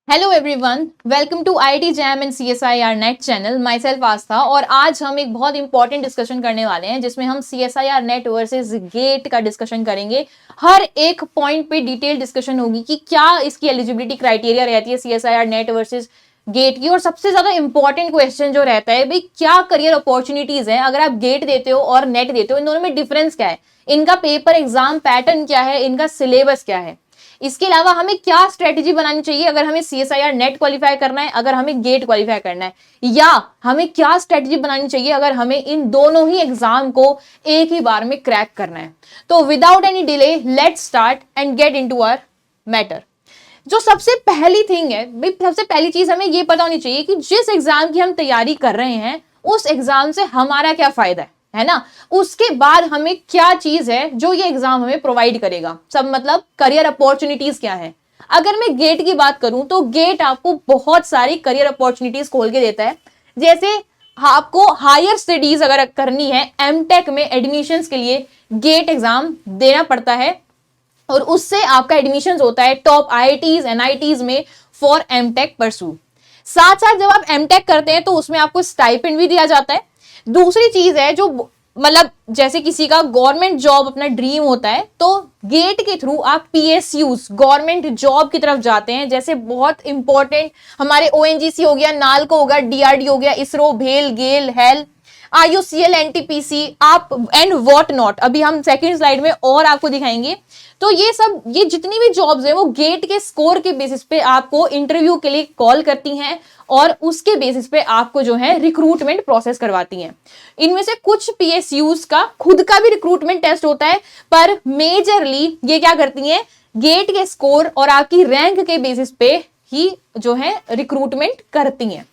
Hello everyone, welcome to IIT JAM and CSIR NET channel. Myself Aastha. और आज हम एक बहुत इंपॉर्टेंट डिस्कशन करने वाले हैं जिसमें हम सीएसआईआर नेट वर्सेस गेट का डिस्कशन करेंगे। हर एक पॉइंट पे डिटेल डिस्कशन होगी कि क्या इसकी एलिजिबिलिटी क्राइटेरिया रहती है सीएसआईआर नेट वर्सेस गेट की। और सबसे ज्यादा इंपॉर्टेंट क्वेश्चन जो रहता है भाई, क्या करियर अपॉर्चुनिटीज है अगर आप गेट देते हो और नेट देते हो, इन दोनों में डिफरेंस क्या है, इनका पेपर एग्जाम पैटर्न क्या है, इनका सिलेबस क्या है। इसके अलावा हमें क्या स्ट्रेटेजी बनानी चाहिए अगर हमें सीएसआईआर नेट क्वालिफाई करना है, अगर हमें गेट क्वालिफाई करना है, या हमें क्या स्ट्रेटेजी बनानी चाहिए अगर हमें इन दोनों ही एग्जाम को एक ही बार में क्रैक करना है। तो without any delay let's start and get into our matter. जो सबसे पहली थिंग है भाई, सबसे पहली चीज हमें यह पता होनी चाहिए कि जिस एग्जाम की हम तैयारी कर रहे हैं उस एग्जाम से हमारा क्या फायदा है ना। उसके बाद हमें क्या चीज है जो ये एग्जाम हमें प्रोवाइड करेगा, सब मतलब करियर अपॉर्चुनिटीज क्या है। अगर मैं गेट की बात करूं तो गेट आपको बहुत सारी करियर अपॉर्चुनिटीज खोल के देता है। जैसे आपको हायर स्टडीज अगर करनी है, एमटेक में एडमिशंस के लिए गेट एग्जाम देना पड़ता है और उससे आपका एडमिशंस होता है टॉप आईआईटीज एनआईटीज में फॉर एमटेक परसू। साथ साथ जब आप एमटेक करते हैं तो उसमें आपको स्टाइपेंड भी दिया जाता है। दूसरी चीज है जो मतलब जैसे किसी का गवर्नमेंट जॉब अपना ड्रीम होता है तो गेट के थ्रू आप पीएसयूज गवर्नमेंट जॉब की तरफ जाते हैं। जैसे बहुत इंपॉर्टेंट हमारे ओएनजीसी हो गया, नालको हो गया, डीआरडी हो गया, इसरो, भेल, गेल, हेल, आईयूसीएल, एनटीपीसी आप एंड व्हाट नॉट। अभी हम सेकंड स्लाइड में और आपको दिखाएंगे। तो ये जितनी भी जॉब्स हैं वो गेट के स्कोर के बेसिस पे आपको इंटरव्यू के लिए कॉल करती हैं और उसके बेसिस पे आपको जो है रिक्रूटमेंट प्रोसेस करवाती हैं। इनमें से कुछ पीएसयूज का खुद का भी रिक्रूटमेंट टेस्ट होता है, पर मेजरली ये क्या करती हैं, गेट के स्कोर और आपकी रैंक के बेसिस पे ही जो है रिक्रूटमेंट करती हैं।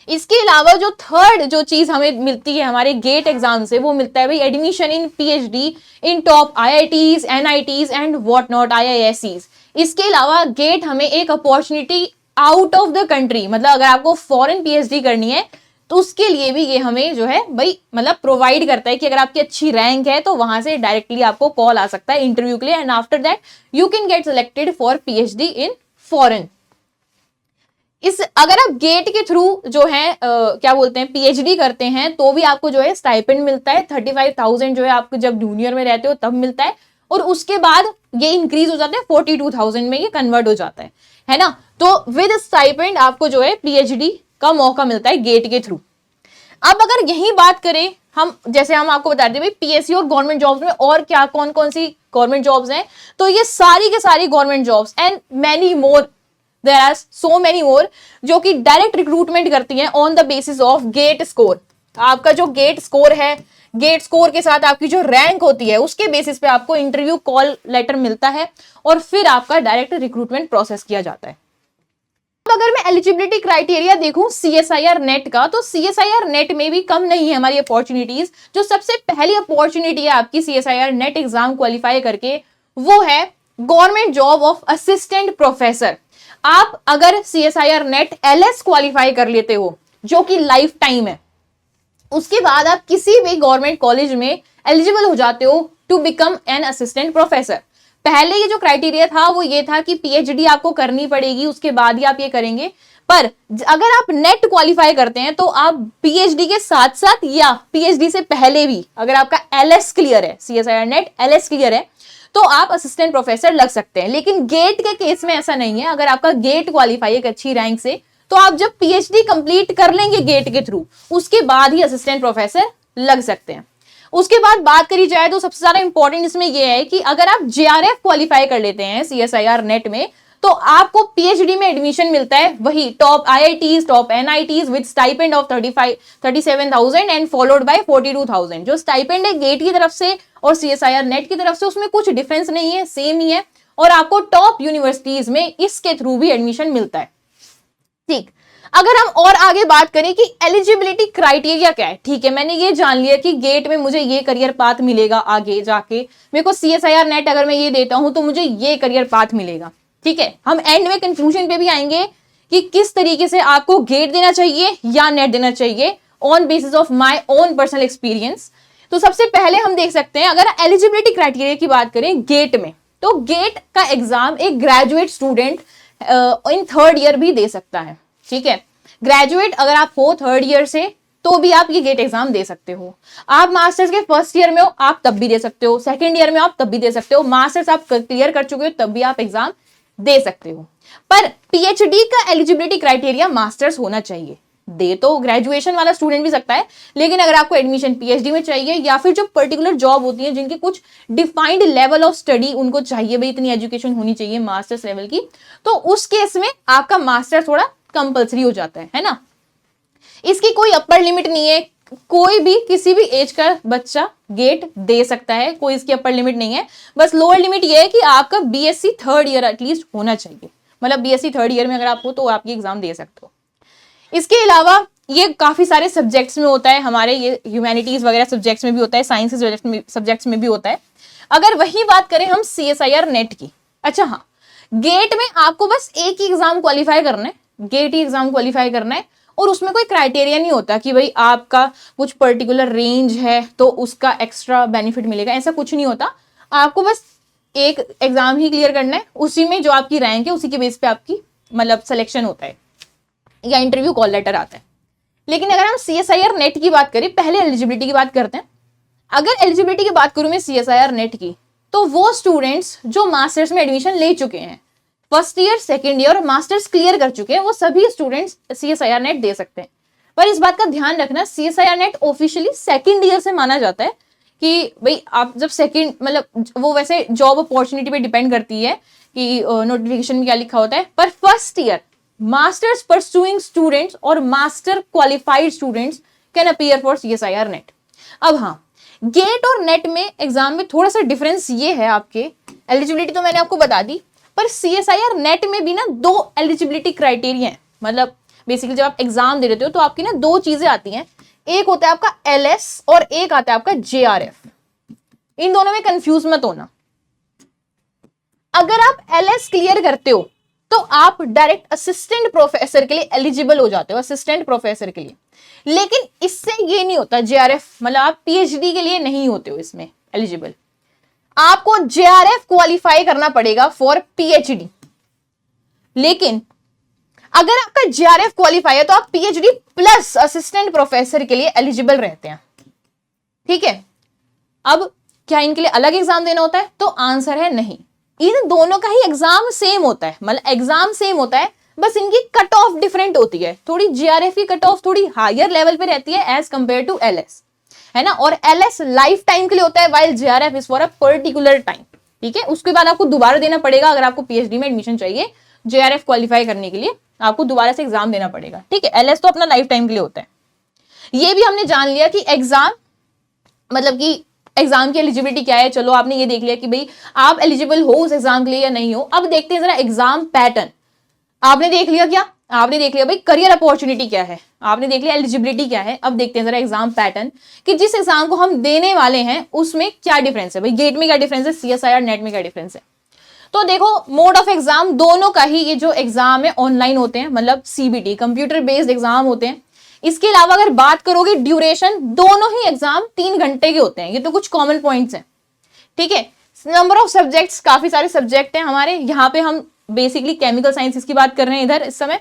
इसके अलावा जो थर्ड जो चीज हमें मिलती है हमारे गेट एग्जाम से, वो मिलता है भाई admission in PhD in top IITs NITs and what not आईआईएससीज। इसके अलावा गेट हमें एक opportunity out of the country, मतलब अगर आपको फॉरेन पीएचडी करनी है तो उसके लिए भी ये हमें जो है भाई मतलब प्रोवाइड करता है कि अगर आपकी अच्छी रैंक है तो वहां से डायरेक्टली आपको कॉल आ सकता है इंटरव्यू के लिए, and after that you can get selected for PhD in foreign. इस अगर आप गेट के थ्रू जो है क्या बोलते हैं पीएचडी करते हैं तो भी आपको जो है स्टाइपेंड मिलता है 35,000 जो है आपको जब जूनियर में रहते हो तब मिलता है, और उसके बाद ये इंक्रीज हो जाता है 42,000 में ये कन्वर्ट हो जाता है ना। तो विद स्टाइपेंड आपको जो है पीएचडी का मौका मिलता है गेट के थ्रू। अब अगर यही बात करें हम, जैसे हम आपको बता दें भाई पीएससी और गवर्नमेंट जॉब्स में और क्या कौन कौन सी गवर्नमेंट जॉब्स हैं, तो ये सारी के सारी government jobs and many more, there are so many more, जो कि डायरेक्ट रिक्रूटमेंट करती हैं on the basis of GATE score. आपका जो गेट स्कोर है, गेट स्कोर के साथ आपकी जो रैंक होती है उसके बेसिस पे आपको इंटरव्यू कॉल लेटर मिलता है और फिर आपका डायरेक्ट रिक्रूटमेंट प्रोसेस किया जाता है। अब अगर मैं एलिजिबिलिटी क्राइटेरिया देखूं सीएसआईआर नेट का, तो सीएसआईआर नेट में भी कम नहीं है हमारी अपॉर्चुनिटीज। जो सबसे पहली अपॉर्चुनिटी है आपकी सीएसआईआर नेट एग्जाम क्वालिफाई करके, वो है government job of assistant professor. आप अगर सीएसआईआर नेट एलएस क्वालिफाई कर लेते हो जो कि लाइफ टाइम है, उसके बाद आप किसी भी गवर्नमेंट कॉलेज में एलिजिबल हो जाते हो to become an assistant professor. पहले ये जो क्राइटेरिया था वो ये था कि पीएचडी आपको करनी पड़ेगी, उसके बाद ही आप ये करेंगे। पर अगर आप नेट क्वालिफाई करते हैं तो आप पीएचडी के साथ साथ या पीएचडी से पहले भी अगर आपका एलएस क्लियर है, सीएसआईआर नेट एलएस क्लियर है, तो आप असिस्टेंट प्रोफेसर लग सकते हैं। लेकिन गेट के केस में ऐसा नहीं है। अगर आपका गेट क्वालिफाई एक अच्छी रैंक से, तो आप जब पीएचडी कंप्लीट कर लेंगे गेट के थ्रू, उसके बाद ही असिस्टेंट प्रोफेसर लग सकते हैं। उसके बाद बात करी जाए तो सबसे ज्यादा इंपॉर्टेंट इसमें यह है कि अगर आप जेआरएफ क्वालिफाई कर लेते हैं सीएसआईआर नेट में, तो आपको पीएचडी में एडमिशन मिलता है वही top IITs top NITs with stipend of 37,000 and followed by 42,000। जो स्टाइपेंड है गेट की तरफ से और सीएसआईआर नेट की तरफ से उसमें कुछ डिफरेंस नहीं है, सेम ही है, और आपको टॉप यूनिवर्सिटीज में इसके थ्रू भी एडमिशन मिलता है। ठीक, अगर हम और आगे बात करें कि एलिजिबिलिटी क्राइटेरिया क्या है, ठीक है मैंने ये जान लिया कि गेट में मुझे ये करियर पाथ मिलेगा, आगे जाके मेरे को सीएसआईआर नेट अगर मैं ये देता हूं तो मुझे ये करियर पाथ मिलेगा। ठीक है, हम एंड में कंक्लूजन पे भी आएंगे कि किस तरीके से आपको गेट देना चाहिए या नेट देना चाहिए on basis of my own personal experience. तो सबसे पहले हम देख सकते हैं, अगर एलिजिबिलिटी क्राइटेरिया की बात करें गेट में, तो गेट का एग्जाम एक graduate student in third year भी दे सकता है, ठीक है। ग्रेजुएट अगर आप हो थर्ड ईयर से तो भी आप ये गेट एग्जाम दे सकते हो। आप मास्टर्स के फर्स्ट ईयर में हो आप तब भी दे सकते हो, सेकंड ईयर में आप तब भी दे सकते हो, मास्टर्स आप क्लियर कर चुके हो तब भी आप एग्जाम दे सकते हो। पर पीएचडी का एलिजिबिलिटी क्राइटेरिया मास्टर्स होना चाहिए। दे तो ग्रेजुएशन वाला स्टूडेंट भी सकता है, लेकिन अगर आपको एडमिशन पीएचडी में चाहिए या फिर जो पर्टिकुलर जॉब होती है जिनके कुछ डिफाइंड लेवल ऑफ स्टडी उनको चाहिए, भाई इतनी एजुकेशन होनी चाहिए मास्टर्स लेवल की, तो उस केस में आपका मास्टर थोड़ा कंपल्सरी हो जाता है ना। इसकी कोई अपर लिमिट नहीं है, कोई भी किसी भी एज का बच्चा गेट दे सकता है, कोई इसकी अपर लिमिट नहीं है। बस लोअर लिमिट ये है कि आपका बीएससी थर्ड ईयर एटलीस्ट होना चाहिए, मतलब बीएससी थर्ड ईयर में अगर आप हो तो आप ये एग्जाम दे सकते हो। इसके अलावा ये काफी सारे सब्जेक्ट्स में होता है, हमारे ये ह्यूमैनिटीज वगैरह सब्जेक्ट्स में भी होता है, साइंस सब्जेक्ट्स में भी होता है। अगर वही बात करें हम सीएसआईआर नेट की, अच्छा हाँ, गेट में आपको बस एक ही एग्जाम क्वालिफाई करना है, गेट ही एग्जाम क्वालिफाई करना है, और उसमें कोई क्राइटेरिया नहीं होता कि भाई आपका कुछ पर्टिकुलर रेंज है तो उसका एक्स्ट्रा बेनिफिट मिलेगा, ऐसा कुछ नहीं होता। आपको बस एक एग्जाम ही क्लियर करना है, उसी में जो आपकी रैंक है उसी के बेस पे आपकी मतलब सिलेक्शन होता है या इंटरव्यू कॉल लेटर आता है। लेकिन अगर हम सीएसआईआर नेट की बात करें, पहले एलिजिबिलिटी की बात करते हैं। अगर एलिजिबिलिटी की बात करूं मैं सीएसआईआर नेट की, तो वो स्टूडेंट्स जो मास्टर्स में एडमिशन ले चुके हैं, फर्स्ट ईयर सेकेंड ईयर और मास्टर्स क्लियर कर चुके हैं, वो सभी स्टूडेंट्स सीएसआईआर नेट दे सकते हैं। पर इस बात का ध्यान रखना, CSIR net officially second year से माना जाता है कि भाई आप जब सेकेंड, मतलब वो वैसे जॉब अपॉर्चुनिटी पे डिपेंड करती है कि नोटिफिकेशन में क्या लिखा होता है, पर first year masters pursuing students और master qualified students can appear for CSIR NET. अब हाँ, गेट और नेट में एग्जाम में थोड़ा सा डिफरेंस ये है, आपके एलिजिबिलिटी तो मैंने आपको बता दी, पर सीएसआईआर नेट में भी ना दो एलिजिबिलिटी क्राइटेरिया है। मतलब बेसिकली जब आप एग्जाम दे रहे हो तो आपकी ना दो चीजें आती हैं, एक होता है आपका एलएस और एक आता है आपका जेआरएफ। इन दोनों में कंफ्यूज मत होना। अगर आप एलएस क्लियर करते हो तो आप डायरेक्ट असिस्टेंट प्रोफेसर के लिए एलिजिबल हो जाते हो, असिस्टेंट प्रोफेसर के लिए। लेकिन इससे ये नहीं होता जेआरएफ, मतलब आप पीएचडी के लिए नहीं होते हो इसमें एलिजिबल। आपको जेआरएफ क्वालिफाई करना पड़ेगा फॉर पीएचडी। लेकिन अगर आपका जेआरएफ क्वालिफाई है तो आप पीएचडी प्लस असिस्टेंट प्रोफेसर के लिए एलिजिबल रहते हैं, ठीक है। अब क्या इनके लिए अलग एग्जाम देना होता है? तो आंसर है नहीं, इन दोनों का ही एग्जाम सेम होता है, मतलब एग्जाम सेम होता है, बस इनकी कट ऑफ डिफरेंट होती है। थोड़ी जेआरएफ की कट ऑफ थोड़ी हायर लेवल पे रहती है एज कंपेयर टू एलएस, है ना। और एलएस लाइफ टाइम के लिए होता है, while JRF is for a particular time, ठीक है। उसके बाद आपको दोबारा देना पड़ेगा, अगर आपको पीएचडी में एडमिशन चाहिए जेआरएफ क्वालिफाई करने के लिए आपको दोबारा से एग्जाम देना पड़ेगा, ठीक है। एलएस तो अपना लाइफ टाइम के लिए होता है। ये भी हमने जान लिया कि एग्जाम, मतलब कि एग्जाम की एलिजिबिलिटी क्या है। चलो आपने ये देख लिया कि भाई आप एलिजिबल हो उस एग्जाम के लिए या नहीं हो। अब देखते हैं जरा एग्जाम पैटर्न। आपने देख लिया क्या? आपने देख लिया भाई करियर अपॉर्चुनिटी क्या है, आपने देख लिया एलिजिबिलिटी क्या है। अब देखते हैं जरा एग्जाम पैटर्न कि जिस एग्जाम को हम देने वाले हैं उसमें क्या डिफरेंस है। भाई गेट में क्या डिफरेंस है, सीएसआईआर नेट में क्या डिफरेंस है। तो देखो, मोड ऑफ एग्जाम दोनों का ही, ये जो एग्जाम है ऑनलाइन होते हैं, मतलब सीबीटी कंप्यूटर बेस्ड एग्जाम होते हैं। इसके अलावा अगर बात करोगे ड्यूरेशन, दोनों ही एग्जाम 3 घंटे के होते हैं। ये तो कुछ कॉमन पॉइंट्स हैं, ठीक है। नंबर ऑफ सब्जेक्ट्स, काफी सारे सब्जेक्ट हैं हमारे यहाँ पे। हम बेसिकली केमिकल साइंसेस की बात कर रहे हैं इधर इस समय।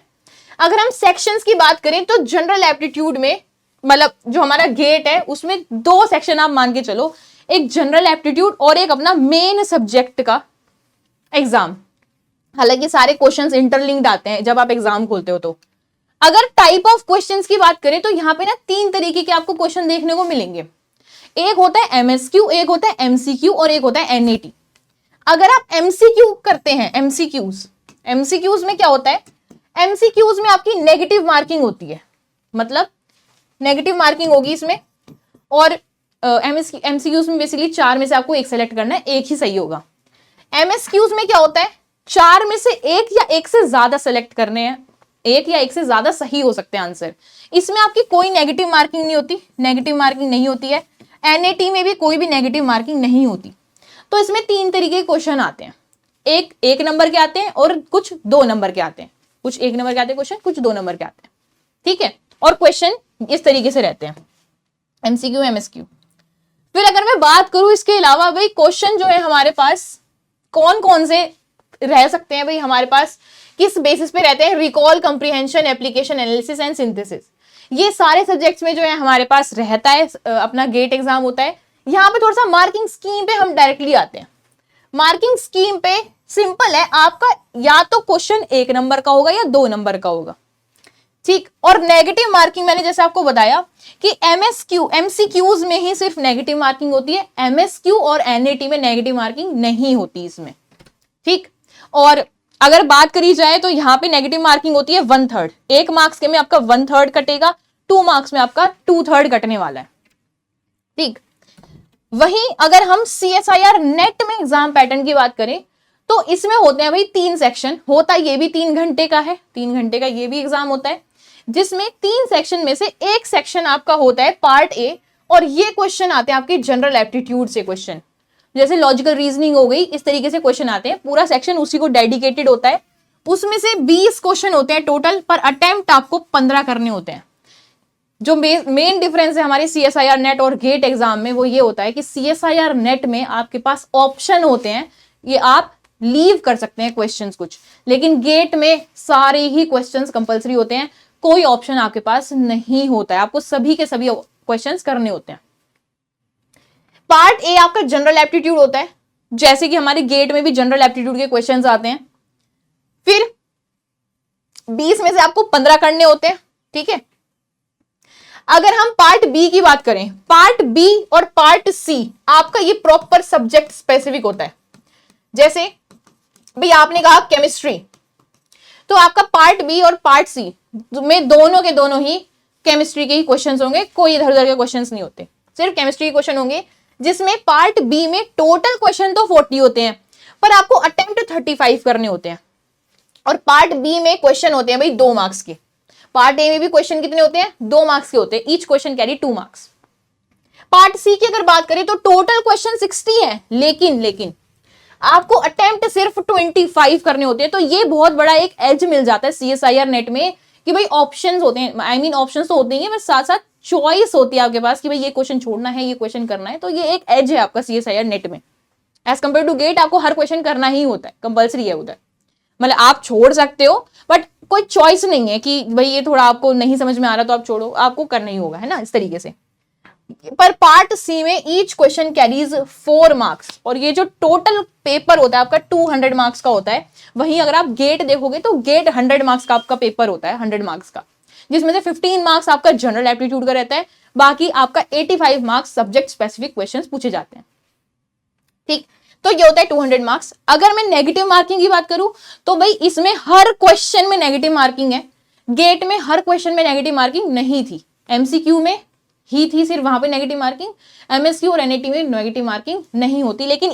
अगर हम सेक्शंस की बात करें तो जनरल एप्टीट्यूड में, मतलब जो हमारा गेट है उसमें 2 सेक्शन आप मान के चलो, एक जनरल एप्टीट्यूड और एक अपना मेन सब्जेक्ट का एग्जाम। हालांकि सारे क्वेश्चंस इंटरलिंक्ड आते हैं जब आप एग्जाम खोलते हो। तो अगर टाइप ऑफ क्वेश्चंस की बात करें तो यहाँ पे ना 3 तरीके के आपको क्वेश्चन देखने को मिलेंगे। एक होता है एमएसक्यू, एक होता है एमसीक्यू और एक होता है एनईटी। अगर आप एमसीक्यू करते हैं, एमसीक्यूज में क्या होता है, एमसीक्यूज में आपकी नेगेटिव मार्किंग होती है, मतलब नेगेटिव मार्किंग होगी इसमें। और एमसीक्यूज में बेसिकली 4 में से आपको एक सेलेक्ट करना है, एक ही सही होगा। एमएसक्यूज में क्या होता है, 4 में से एक या एक से ज्यादा सेलेक्ट करने हैं, एक या एक से ज्यादा सही हो सकते हैं आंसर। इसमें आपकी कोई नेगेटिव मार्किंग नहीं होती, नेगेटिव मार्किंग नहीं होती है। एनएटी में भी कोई भी नेगेटिव मार्किंग नहीं होती। तो इसमें 3 तरीके के क्वेश्चन आते हैं, एक नंबर के आते हैं और कुछ 2 नंबर के आते हैं। कुछ 1 नंबर के आते हैं क्वेश्चन, कुछ 2 नंबर के आते हैं, ठीक है। और क्वेश्चन इस तरीके से रहते हैं, एमसीक्यू एमएसक्यू। फिर अगर मैं बात करूं इसके अलावा, भाई क्वेश्चन जो है हमारे पास कौन कौन से रह सकते हैं भाई हमारे पास, किस बेसिस पे रहते हैं, recall, comprehension, application, analysis and synthesis. ये सारे सब्जेक्ट्स में जो है हमारे पास रहता है, अपना गेट एग्जाम होता है। यहाँ पे थोड़ा सा मार्किंग स्कीम पे हम डायरेक्टली आते हैं। मार्किंग स्कीम पे सिंपल है, आपका या तो क्वेश्चन 1 नंबर का होगा या 2 नंबर का होगा, ठीक। और नेगेटिव मार्किंग मैंने जैसे आपको बताया कि एमएसक्यू, एमसीक्यूज में ही सिर्फ नेगेटिव मार्किंग होती है, एमएसक्यू और एनएटी में नेगेटिव मार्किंग नहीं होती इसमें, ठीक। और अगर बात करी जाए तो यहाँ पे नेगेटिव मार्किंग होती है 1/3, 1 मार्क्स के में आपका 1/3 कटेगा, 2 मार्क्स में आपका 2/3 कटने वाला है, ठीक। वहीं अगर हम सीएसआईआर नेट में एग्जाम पैटर्न की बात करें तो इसमें होते हैं भाई 3 सेक्शन, होता ये भी 3 घंटे का है, 3 घंटे का ये भी एग्जाम होता है, जिसमें 3 सेक्शन में से एक सेक्शन आपका होता है पार्ट ए, और ये क्वेश्चन आते हैं आपके जनरल एप्टीट्यूड से क्वेश्चन, जैसे लॉजिकल रीजनिंग हो गई, इस तरीके से क्वेश्चन आते हैं, पूरा सेक्शन उसी को डेडिकेटेड होता है। उसमें से 20 क्वेश्चन होते हैं टोटल, पर अटेम्प्ट आपको 15 करने होते हैं। जो मेन डिफरेंस है हमारे सीएसआईआर नेट और गेट एग्जाम में वो ये होता है कि सीएसआईआर नेट में आपके पास ऑप्शन होते हैं, ये आप लीव कर सकते हैं क्वेश्चंस कुछ, लेकिन गेट में सारे ही क्वेश्चंस कंपलसरी होते हैं, कोई ऑप्शन आपके पास नहीं होता है, आपको सभी के सभी क्वेश्चंस करने होते हैं। पार्ट ए आपका जनरल एप्टीट्यूड होता है, जैसे कि हमारे गेट में भी जनरल एप्टीट्यूड के क्वेश्चंस आते हैं, फिर 20 में से आपको 15 करने होते हैं, ठीक है। अगर हम पार्ट बी की बात करें, पार्ट बी और पार्ट सी आपका ये प्रॉपर सब्जेक्ट स्पेसिफिक होता है। जैसे भाई आपने कहा केमिस्ट्री, तो आपका पार्ट बी और पार्ट सी में दोनों के दोनों ही केमिस्ट्री के ही क्वेश्चंस होंगे, कोई इधर उधर के क्वेश्चंस नहीं होते, सिर्फ केमिस्ट्री के क्वेश्चन होंगे, जिसमें पार्ट बी में टोटल क्वेश्चन तो 40 होते हैं, पर आपको अटेम्प्ट 35 करने होते हैं। और पार्ट बी में क्वेश्चन होते हैं भाई 2 मार्क्स के, पार्ट ए में भी क्वेश्चन कितने होते हैं, 2 मार्क्स के होते हैं, each question carry 2 marks. Part C की अगर बात करें तो टोटल क्वेश्चन 60 है, लेकिन आपको अटेम्प्ट सिर्फ 25 करने होते हैं। तो ये बहुत बड़ा एक एज मिल जाता है सीएसआईआर नेट में कि भाई ऑप्शंस होते हैं, आई मीन ऑप्शंस तो होते ही हैं, बस साथ साथ चॉइस होती है आपके पास कि भाई ये क्वेश्चन छोड़ना है, ये क्वेश्चन करना है। तो ये एक एज है आपका सीएसआईआर नेट में, एज कंपेयर टू गेट आपको हर क्वेश्चन करना ही होता है, कंपल्सरी है उधर, मतलब आप छोड़ सकते हो बट कोई चॉइस नहीं है कि भाई ये थोड़ा आपको नहीं समझ में आ रहा तो आप छोड़ो, आपको करना ही होगा, है ना, इस तरीके से। पर पार्ट सी में ईच क्वेश्चन कैरीज 4 मार्क्स, और ये जो टोटल पेपर होता है आपका 200 मार्क्स का होता है। वहीं अगर आप गेट देखोगे तो गेट 100 मार्क्स का आपका पेपर होता है, 100 मार्क्स का, जिसमें से 15 मार्क्स आपका जनरल एप्टीट्यूड का रहता है, बाकी आपका 85 मार्क्स सब्जेक्ट स्पेसिफिक क्वेश्चंस पूछे जाते हैं, ठीक। तो ये होता है 200 मार्क्स। अगर मैं नेगेटिव मार्किंग की बात करूं तो भाई इसमें हर क्वेश्चन में नेगेटिव मार्किंग है, गेट में हर क्वेश्चन में नेगेटिव मार्किंग नहीं थी, एमसीक्यू में ही थी सिर्फ, वहां पे नेगेटिव मार्किंग, एमएसक्यू और एनएटी में नेगेटिव मार्किंग नहीं होती। लेकिन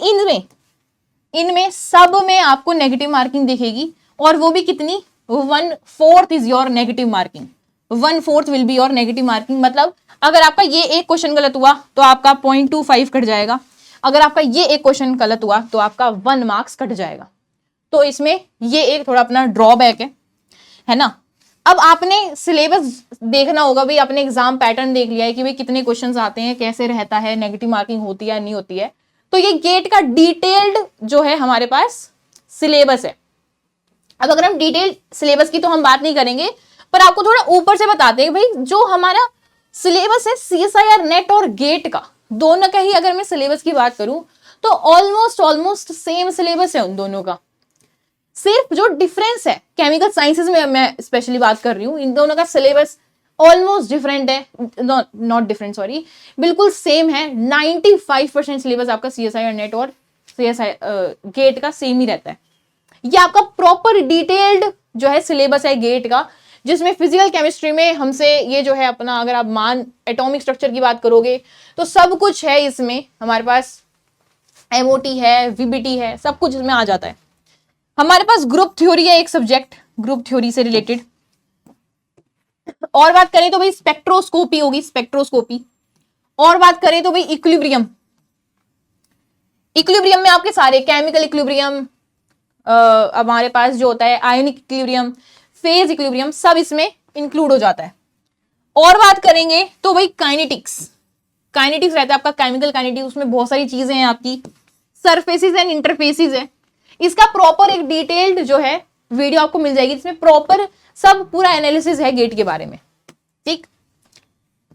इनमें सब में आपको नेगेटिव मार्किंग दिखेगी, और वो भी कितनी, 1/4 is your negative marking, 1/4 will be your negative marking. मतलब अगर आपका ये एक क्वेश्चन गलत हुआ तो आपका 0.25 कट जाएगा, अगर आपका ये एक क्वेश्चन गलत हुआ तो आपका 1 मार्क्स कट जाएगा। तो इसमें ये एक थोड़ा अपना ड्रॉबैक है ना। अब आपने सिलेबस देखना होगा, भाई आपने एग्जाम पैटर्न देख लिया है कि भाई कितने क्वेश्चंस आते हैं, कैसे रहता है, नेगेटिव मार्किंग होती है या नहीं होती है। तो ये गेट का डिटेल्ड जो है हमारे पास सिलेबस है। अब अगर हम डिटेल्ड सिलेबस की तो हम बात नहीं करेंगे, पर आपको थोड़ा ऊपर से बताते हैं भाई जो हमारा सिलेबस है सीएसआईआर नेट और गेट का, दोनों का ही अगर मैं सिलेबस की बात करूं तो ऑलमोस्ट सेम सिलेबस है उन दोनों का। सिर्फ जो डिफरेंस है केमिकल साइंसेज में मैं स्पेशली बात कर रही हूं, इन दोनों का सिलेबस ऑलमोस्ट डिफरेंट है, नॉट डिफरेंट सॉरी, बिल्कुल सेम है। 95% सिलेबस आपका सीएसआईआर नेट और सीएसआई गेट का सेम ही रहता है। ये आपका प्रॉपर डिटेल्ड जो है सिलेबस है गेट का, जिसमें फिजिकल केमिस्ट्री में हमसे ये जो है अपना, अगर आप मान एटॉमिक स्ट्रक्चर की बात करोगे तो सब कुछ है इसमें, हमारे पास एमओटी है, वीबीटी है, सब कुछ इसमें आ जाता है। हमारे पास ग्रुप थ्योरी है एक सब्जेक्ट, ग्रुप थ्योरी से रिलेटेड। और बात करें तो भाई स्पेक्ट्रोस्कोपी होगी, स्पेक्ट्रोस्कोपी। और बात करें तो भाई इक्विलिब्रियम, इक्विलिब्रियम में आपके सारे केमिकल इक्विलिब्रियम, हमारे पास जो होता है आयोनिक इक्विलिब्रियम, फेज इक्विलिब्रियम, सब इसमें इंक्लूड हो जाता है। और बात करेंगे तो भाई काइनेटिक्स, काइनेटिक्स रहता है आपका केमिकल काइनेटिक्स, उसमें बहुत सारी चीजें हैं आपकी, सरफेसेस एंड इंटरफेसेस है, इसका प्रॉपर एक डिटेल्ड जो है वीडियो आपको मिल जाएगी, जिसमें प्रॉपर सब पूरा एनालिसिस है गेट के बारे में। ठीक,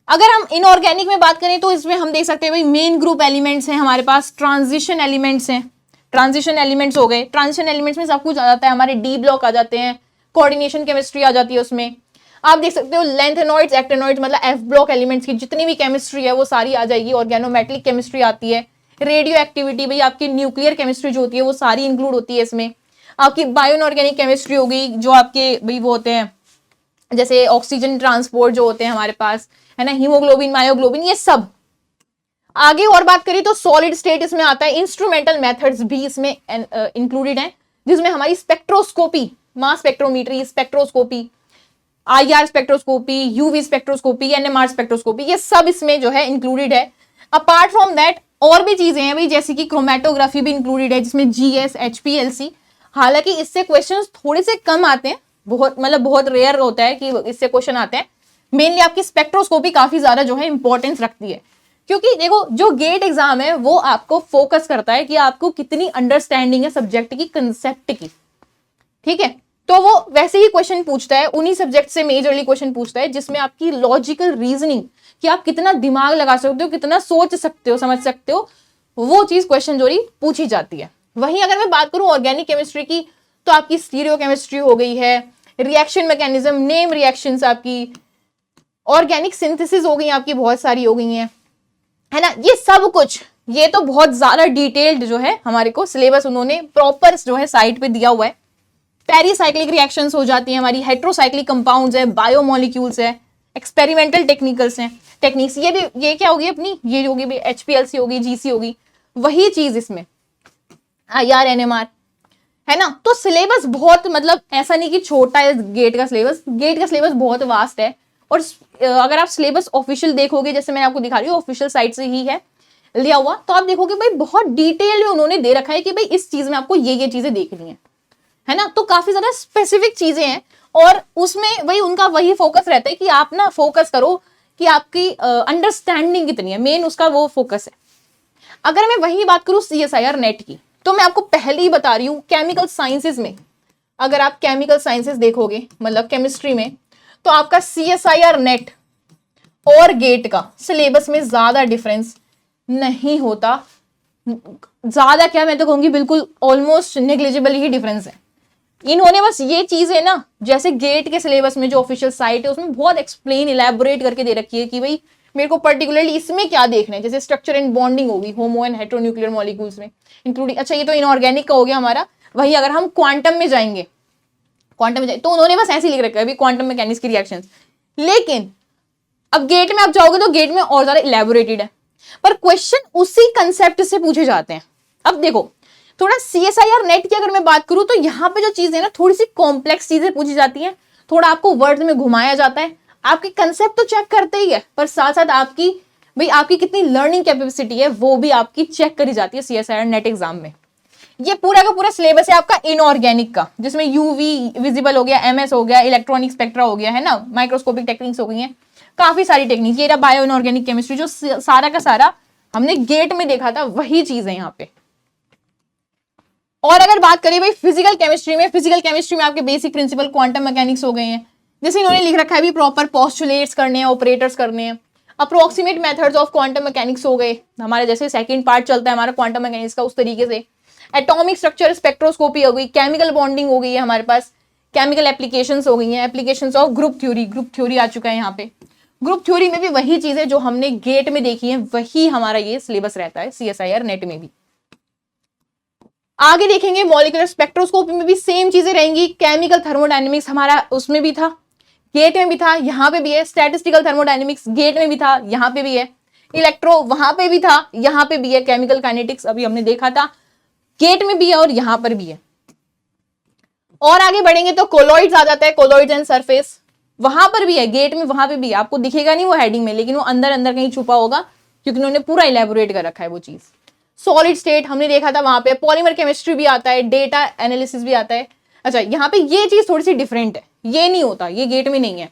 अगर हम इनऑर्गेनिक में बात करें तो इसमें हम देख सकते हैं भाई मेन ग्रुप एलिमेंट्स हैं हमारे पास, ट्रांजिशन एलिमेंट्स हैं, ट्रांजिशन एलिमेंट्स हो गए। ट्रांजिशन एलिमेंट्स में सब कुछ आ जाता है, हमारे डी ब्लॉक आ जाते हैं, कोऑर्डिनेशन केमिस्ट्री आ जाती है उसमें। आप देख सकते हो लेंथेनॉइड्स, एक्टेनॉइड्स, मतलब एफ ब्लॉक एलिमेंट्स की जितनी भी केमिस्ट्री है वो सारी आ जाएगी। ऑर्गेनोमेटेलिक केमिस्ट्री आती है, रेडियो एक्टिविटी, भाई आपकी न्यूक्लियर केमिस्ट्री जो होती है वो सारी इंक्लूड होती है इसमें। आपकी बायो इनऑर्गेनिक केमिस्ट्री हो गई, जो आपके भाई वो होते हैं जैसे ऑक्सीजन ट्रांसपोर्ट जो होते हैं हमारे पास, है ना, हीमोग्लोबिन, मायोग्लोबिन, ये सब। आगे और बात करें तो सॉलिड स्टेट इसमें आता है, इंस्ट्रूमेंटल मेथड्स भी इसमें इंक्लूडेड हैं, जिसमें हमारी spectroscopy, mass spectrometry, spectroscopy, IR spectroscopy, UV spectroscopy, NMR spectroscopy, ये सब इसमें जो है इंक्लूडेड है। अपार्ट फ्रॉम दैट और भी चीजें हैं भाई, जैसे कि क्रोमेटोग्राफी भी इंक्लूडेड है, जिसमें जीएस, एचपीएलसी। हालांकि इससे क्वेश्चंस थोड़े से कम आते हैं, बहुत मतलब बहुत रेयर होता है कि इससे क्वेश्चन आते हैं। मेनली आपकी स्पेक्ट्रोस्कोपी काफी ज्यादा जो है इंपॉर्टेंस रखती है, क्योंकि देखो जो गेट एग्जाम है वो आपको फोकस करता है कि आपको कितनी अंडरस्टैंडिंग है सब्जेक्ट की, कंसेप्ट की। ठीक है, तो वो वैसे ही क्वेश्चन पूछता है, उन्हीं सब्जेक्ट से मेजरली क्वेश्चन पूछता है, जिसमें आपकी लॉजिकल रीजनिंग, कि आप कितना दिमाग लगा सकते हो, कितना सोच सकते हो, समझ सकते हो, वो चीज क्वेश्चन जो पूछी जाती है। वहीं अगर मैं बात करूं ऑर्गेनिक केमिस्ट्री की, तो आपकी स्टीरियो केमिस्ट्री हो गई है, रिएक्शन मैकेनिज्म, नेम रिएक्शंस, आपकी ऑर्गेनिक सिंथेसिस हो गई, आपकी बहुत सारी हो गई हैं, है ना, ये सब कुछ। ये तो बहुत ज्यादा डिटेल्ड जो है हमारे को सिलेबस उन्होंने प्रॉपर जो है साइट पे दिया हुआ है। पेरीसाइक्लिक रिएक्शंस हो जाती है हमारी, हेट्रोसाइक्लिक कंपाउंड्स है, बायोमोलिक्यूल्स है, एक्सपेरिमेंटल टेक्निकल्स हैं, टेक्निक्स, ये क्या होगी अपनी, ये होगी एचपीएलसी होगी, जीसी होगी, वही चीज इसमें आईआर, एनएमआर, है ना। तो सिलेबस बहुत, मतलब ऐसा नहीं कि छोटा है गेट का सिलेबस, गेट का सिलेबस बहुत वास्ट है। और अगर आप सिलेबस ऑफिशियल देखोगे, जैसे मैंने आपको दिखा रही हूँ ऑफिशियल साइट से ही है लिया हुआ, तो आप देखोगे भाई बहुत डिटेल में उन्होंने दे रखा है कि भाई इस चीज में आपको ये चीजें देखनी है ना। तो काफी ज्यादा स्पेसिफिक चीजें हैं, और उसमें वही उनका वही फोकस रहता है कि आप ना फोकस करो कि आपकी अंडरस्टैंडिंग कितनी है, मेन उसका वो फोकस है। अगर मैं वही बात करूं CSIR नेट की, तो मैं आपको पहले ही बता रही हूं, केमिकल साइंसेज में अगर आप केमिकल साइंसेज देखोगे, मतलब केमिस्ट्री में, तो आपका CSIR नेट और गेट का सिलेबस में ज्यादा डिफरेंस नहीं होता। ज्यादा क्या, मैं तो कहूंगी बिल्कुल ऑलमोस्ट नेग्लिजिबल ही डिफरेंस है। इन्होंने बस ये चीजें ना, जैसे गेट के सिलेबस में जो ऑफिशियल साइट है उसमें बहुत एक्सप्लेन, इलैबोरेट करके दे रखी है कि भाई मेरे को पर्टिकुलरली इसमें क्या देखना है, जैसे स्ट्रक्चर एंड बॉन्डिंग होगी होमो एंड हेट्रोन्यूक्लियर मॉलिक्यूल्स में इंक्लूडिंग। अच्छा, ये तो इनऑर्गेनिक का हो गया हमारा। वही अगर हम क्वांटम में जाएंगे, तो उन्होंने बस ऐसे लिख रखा है क्वांटम मैकेनिक्स की रिएक्शंस। लेकिन अब गेट में आप जाओगे तो गेट में और ज्यादा इलैबोरेटेड है, पर क्वेश्चन उसी कंसेप्ट से पूछे जाते हैं। अब देखो थोड़ा CSIR नेट की अगर मैं बात करूं, तो यहाँ पे जो चीजें ना थोड़ी सी कॉम्प्लेक्स चीजें पूछी जाती हैं, थोड़ा आपको वर्ड में घुमाया जाता है, आपके कंसेप्ट तो चेक करते ही है, पर साथ साथ आपकी भाई आपकी कितनी लर्निंग कैपेसिटी है वो भी आपकी चेक करी जाती है CSIR नेट एग्जाम में। ये पूरा का पूरा सिलेबस है आपका इनऑर्गेनिक का, जिसमें यूवी विजिबल हो गया, MS हो गया, इलेक्ट्रॉनिक स्पेक्ट्रा हो गया, है ना, माइक्रोस्कोपिक टेक्निक्स हो गई हैं, काफी सारी टेक्निक। ये बायो इनऑर्गेनिक केमिस्ट्री जो सारा का सारा हमने गेट में देखा था, वही चीज है यहाँ पे। और अगर बात करें भाई फिजिकल केमिस्ट्री में, फिजिकल केमिस्ट्री में आपके बेसिक प्रिंसिपल क्वांटम मैकेनिक्स हो गए हैं, जैसे इन्होंने लिख रखा है भी प्रॉपर पोस्टुलेट्स करने हैं, ऑपरेटर्स करने हैं, approximate methods of quantum mechanics हो गए हमारे, जैसे सेकंड पार्ट चलता है हमारा क्वांटम मैकेनिक्स का उस तरीके से। एटॉमिक स्ट्रक्चर स्पेक्ट्रोस्कोपी हो गई, केमिकल बॉन्डिंग हो गई है हमारे पास, केमिकल एप्लीकेशंस हो गई हैं, एप्लीकेशंस ऑफ ग्रुप थ्योरी आ चुका है यहाँ पे। ग्रुप थ्योरी में भी वही चीजें जो हमने गेट में देखी है, वही हमारा ये सिलेबस रहता है CSIR नेट में भी। आगे देखेंगे मॉलिक्यूलर स्पेक्ट्रोस्कोपी में भी सेम चीजें रहेंगी। केमिकल थर्मोडायनेमिक्स हमारा उसमें भी था, गेट में भी था, यहाँ पे भी है। स्टैटिस्टिकल थर्मोडायनेमिक्स गेट में भी था, यहाँ पे भी है। इलेक्ट्रो वहां पे भी था, यहाँ पे भी है। केमिकल काइनेटिक्स अभी हमने देखा था, गेट में भी है और यहाँ पर भी है। और आगे बढ़ेंगे तो कोलॉइड्स आ जाता है, कोलॉइड्स एंड सरफेस, वहां पर भी है, गेट में वहां पे भी है। आपको दिखेगा नहीं वो हेडिंग में, लेकिन वो अंदर अंदर कहीं छुपा होगा, क्योंकि उन्होंने पूरा इलेबोरेट कर रखा है वो चीज। सॉलिड स्टेट हमने देखा था, वहां पे पॉलीमर केमिस्ट्री भी आता है, डेटा एनालिसिस भी आता है। अच्छा, यहाँ पे ये चीज थोड़ी सी डिफरेंट है, ये नहीं होता, ये गेट में नहीं है।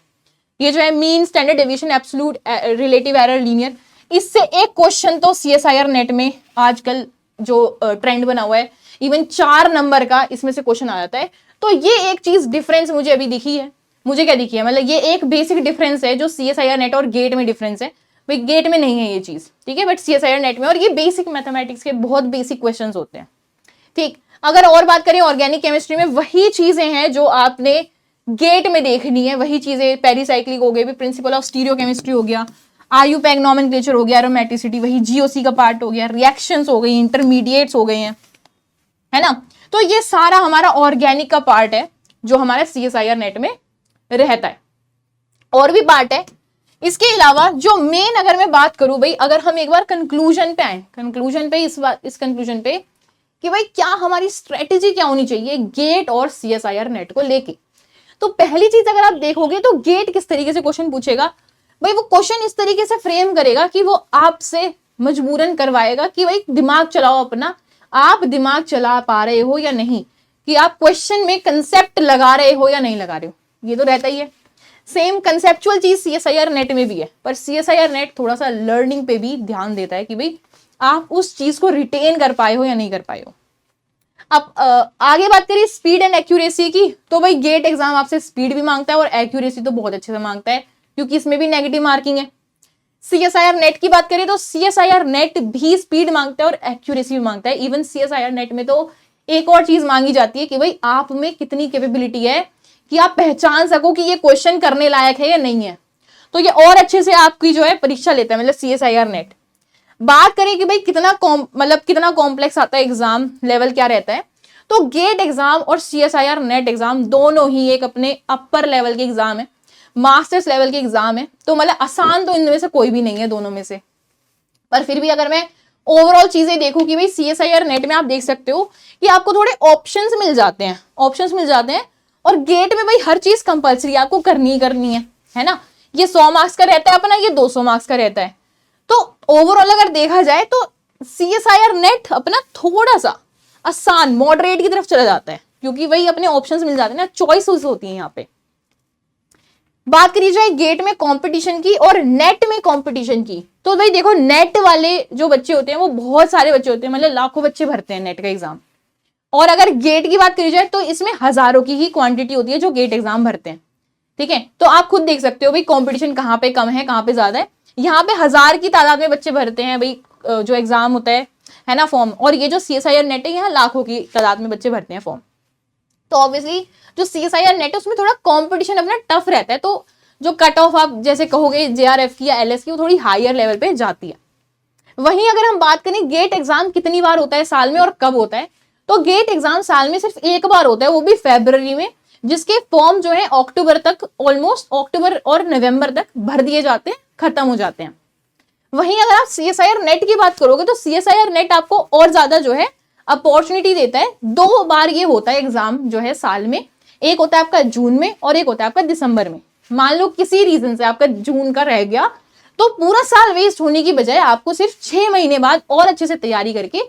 ये जो है mean, standard deviation, absolute relative error, linear, इससे एक क्वेश्चन तो CSIR नेट में आजकल जो ट्रेंड बना हुआ है, इवन 4 नंबर का इसमें से क्वेश्चन आ जाता है। तो ये एक चीज डिफरेंस मुझे अभी दिखी है। मुझे क्या दिखी है, मतलब ये एक बेसिक डिफरेंस है जो CSIR नेट और गेट में डिफरेंस है। भाई गेट में नहीं है ये चीज, ठीक है, बट CSIR नेट में, और ये बेसिक मैथमेटिक्स के बहुत बेसिक क्वेश्चंस होते हैं, ठीक। अगर और बात करें ऑर्गेनिक केमिस्ट्री में, वही चीजें हैं जो आपने गेट में देखनी है, वही चीजें, पेरिसाइक्लिक हो गई, प्रिंसिपल ऑफ स्टीरियोकेमिस्ट्री हो गया, IUPAC नॉमेनक्लेचर हो गया, एरोमेटिसिटी, वही GOC का पार्ट हो गया, रिएक्शंस हो गई, इंटरमीडिएट्स हो गए हैं, है ना। तो ये सारा हमारा ऑर्गेनिक का पार्ट है जो हमारा CSIR नेट में रहता है। और भी पार्ट है इसके अलावा जो मेन, अगर मैं बात करूं भाई, अगर हम एक बार कंक्लूजन पे आए, कंक्लूजन पे, इस कंक्लूजन पे कि भाई क्या हमारी स्ट्रेटेजी क्या होनी चाहिए गेट और CSIR नेट को लेके, तो पहली चीज अगर आप देखोगे तो गेट किस तरीके से क्वेश्चन पूछेगा भाई, वो क्वेश्चन इस तरीके से फ्रेम करेगा कि वो आपसे मजबूरन करवाएगा कि भाई दिमाग चलाओ अपना, आप दिमाग चला पा रहे हो या नहीं, कि आप क्वेश्चन में कंसेप्ट लगा रहे हो या नहीं लगा रहे हो, ये तो रहता ही है। सेम कंसेप्चुअल चीज CSIR नेट में भी है, पर CSIR नेट थोड़ा सा लर्निंग पे भी ध्यान देता है कि भाई आप उस चीज को रिटेन कर पाए हो या नहीं कर पाए हो। अब आगे बात करिए स्पीड एंड एक्यूरेसी की, तो भाई गेट एग्जाम आपसे स्पीड भी मांगता है और एक्यूरेसी तो बहुत अच्छे से मांगता है, क्योंकि इसमें भी नेगेटिव मार्किंग है। CSIR नेट की बात करें तो CSIR नेट भी स्पीड मांगता है और एक्यूरेसी भी मांगता है। इवन CSIR नेट में तो एक और चीज मांगी जाती है कि भाई आप में कितनी कैपेबिलिटी है कि आप पहचान सको कि ये क्वेश्चन करने लायक है या नहीं है, तो ये और अच्छे से आपकी जो है परीक्षा लेता है, मतलब CSIR नेट। बात करें कि भाई कितना कितना कॉम्प्लेक्स आता है एग्जाम, लेवल क्या रहता है, तो गेट एग्जाम और CSIR नेट एग्जाम दोनों ही एक अपने अपर लेवल के एग्जाम है, मास्टर्स लेवल के एग्जाम है। तो मतलब आसान तो इनमें से कोई भी नहीं है दोनों में से, पर फिर भी अगर मैं ओवरऑल चीजें देखूं कि भाई CSIR नेट में आप देख सकते हो कि आपको थोड़े ऑप्शंस मिल जाते हैं, और गेट में भाई हर चीज कंपलसरी आपको करनी ही करनी है ना। ये 100 मार्क्स का रहता है अपना, ये 200 मार्क्स का रहता है। तो ओवरऑल अगर देखा जाए तो CSIR नेट अपना थोड़ा सा आसान मॉडरेट की तरफ चला जाता है, क्योंकि वही अपने ऑप्शंस मिल जाते हैं ना, चॉइसेस होती हैं यहाँ पे। बात करी जाए गेट में कंपटीशन की और नेट में कंपटीशन की, तो भाई देखो नेट वाले जो बच्चे होते हैं वो बहुत सारे बच्चे होते हैं, मतलब लाखों बच्चे भरते हैं नेट का एग्जाम। और अगर गेट की बात करी जाए तो इसमें हजारों की ही क्वांटिटी होती है जो गेट एग्जाम भरते हैं, ठीक है। तो आप खुद देख सकते हो भाई कंपटीशन कहाँ पे कम है कहाँ पे ज्यादा है। यहाँ पे 1000 की तादाद में बच्चे भरते हैं भाई जो एग्जाम होता है ना फॉर्म, और ये जो CSIR नेट है यहाँ लाखों की तादाद में बच्चे भरते हैं फॉर्म। तो ऑब्वियसली जो CSIR नेट है उसमें थोड़ा कंपटीशन अपना टफ रहता है, तो जो कट ऑफ आप जैसे कहोगे JRF की या LS की, वो थोड़ी हायर लेवल पे जाती है। वहीं अगर हम बात करें गेट एग्जाम कितनी बार होता है साल में और कब होता है, तो गेट एग्जाम साल में सिर्फ एक बार होता है, वो भी फरवरी में, जिसके फॉर्म जो है अक्टूबर तक, ऑलमोस्ट अक्टूबर और नवंबर तक भर दिए जाते हैं, खत्म हो जाते हैं। वहीं अगर आप CSIR नेट की बात करोगे तो CSIR नेट आपको और ज्यादा जो है अपॉर्चुनिटी देता है। 2 बार ये होता है एग्जाम जो है साल में, एक होता है आपका जून में और एक होता है आपका दिसंबर में। मान लो किसी रीजन से आपका जून का रह गया, तो पूरा साल वेस्ट होने की बजाय आपको सिर्फ 6 महीने बाद और अच्छे से तैयारी करके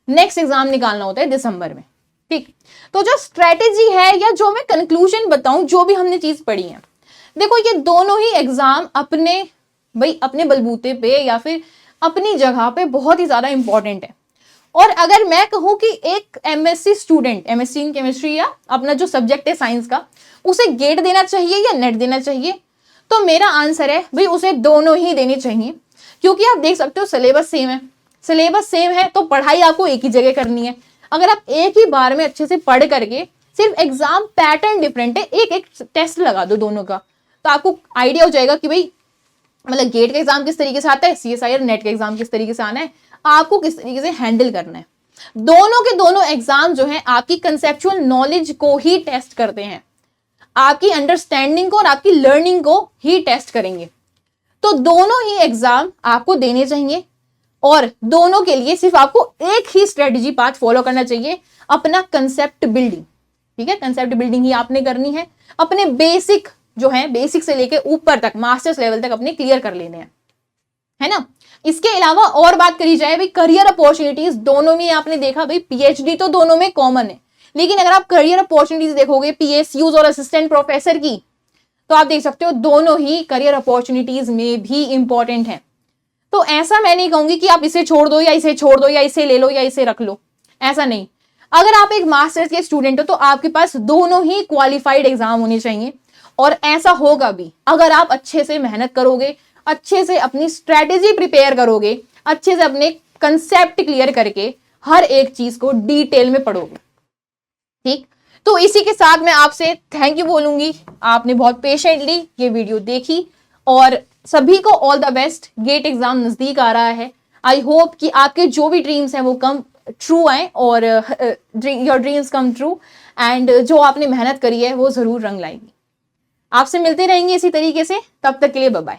नेक्स्ट एग्जाम निकालना होता है दिसंबर में, ठीक। तो जो स्ट्रेटेजी है या जो मैं कंक्लूजन बताऊं, जो भी हमने चीज पढ़ी है, देखो ये दोनों ही एग्जाम अपने बलबूते पे या फिर अपनी जगह पे बहुत ही ज्यादा इंपॉर्टेंट है। और अगर मैं कहूं कि एक MSc student, MSc in chemistry या अपना जो सब्जेक्ट है साइंस का, उसे गेट देना चाहिए या नेट देना चाहिए, तो मेरा आंसर है भाई उसे दोनों ही देने चाहिए। क्योंकि आप देख सकते हो सिलेबस सेम है तो पढ़ाई आपको एक ही जगह करनी है। अगर आप एक ही बार में अच्छे से पढ़ करके, सिर्फ एग्जाम पैटर्न डिफरेंट है, एक टेस्ट लगा दो दोनों का, तो आपको आइडिया हो जाएगा कि भाई मतलब गेट का एग्जाम किस तरीके से आता है, CSIR नेट का एग्जाम किस तरीके से आना है, आपको किस तरीके से हैंडल करना है। दोनों के दोनों एग्जाम जो है आपकी कंसेप्चुअल नॉलेज को ही टेस्ट करते हैं, आपकी अंडरस्टैंडिंग को और आपकी लर्निंग को ही टेस्ट करेंगे। तो दोनों ही एग्जाम आपको देने चाहिए, और दोनों के लिए सिर्फ आपको एक ही स्ट्रेटेजी पाथ फॉलो करना चाहिए, अपना कंसेप्ट बिल्डिंग, ठीक है। कंसेप्ट बिल्डिंग ही आपने करनी है, अपने बेसिक जो है, बेसिक से लेके ऊपर तक मास्टर्स लेवल तक अपने क्लियर कर लेने हैं, है ना। इसके अलावा और बात करी जाए भाई करियर अपॉर्चुनिटीज, दोनों में आपने देखा भाई PhD तो दोनों में कॉमन है, लेकिन अगर आप करियर अपॉर्चुनिटीज देखोगे PSUs और असिस्टेंट प्रोफेसर की, तो आप देख सकते हो दोनों ही करियर अपॉर्चुनिटीज में भी इंपॉर्टेंट है। तो ऐसा मैं नहीं कहूंगी कि आप इसे छोड़ दो या इसे छोड़ दो या इसे ले लो या इसे रख लो, ऐसा नहीं। अगर आप एक मास्टर्स के स्टूडेंट हो तो आपके पास दोनों ही क्वालिफाइड एग्जाम होने चाहिए, और ऐसा होगा भी अगर आप अच्छे से मेहनत करोगे, अच्छे से अपनी स्ट्रेटेजी प्रिपेयर करोगे, अच्छे से अपने कंसेप्ट क्लियर करके हर एक चीज को डिटेल में पढ़ोगे। ठीक, तो इसी के साथ मैं आपसे थैंक यू बोलूंगी, आपने बहुत पेशेंटली ये वीडियो देखी, और सभी को all the best. GATE exam नजदीक आ रहा है। आई होप कि आपके जो भी ड्रीम्स हैं वो कम ट्रू आए, और your dreams come true, and जो आपने मेहनत करी है वो जरूर रंग लाएगी। आपसे मिलते रहेंगे इसी तरीके से, तब तक के लिए बाय बाय।